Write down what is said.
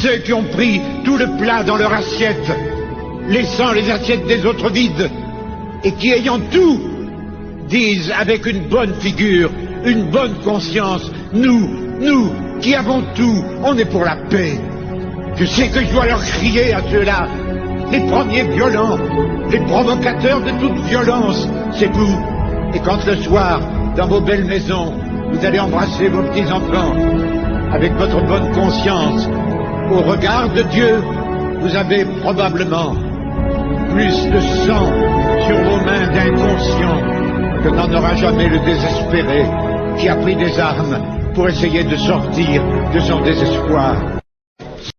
Ceux qui ont pris tout le plat dans leur assiette, laissant les assiettes des autres vides, et qui, ayant tout, disent avec une bonne figure, une bonne conscience, nous, qui avons tout, on est pour la paix. Je sais que je dois leur crier à ceux-là, les premiers violents, les provocateurs de toute violence, c'est vous. Et quand le soir, dans vos belles maisons, vous allez embrasser vos petits-enfants, avec votre bonne conscience, au regard de Dieu, vous avez probablement plus de sang sur vos mains d'inconscient que n'en aura jamais le désespéré qui a pris des armes pour essayer de sortir de son désespoir.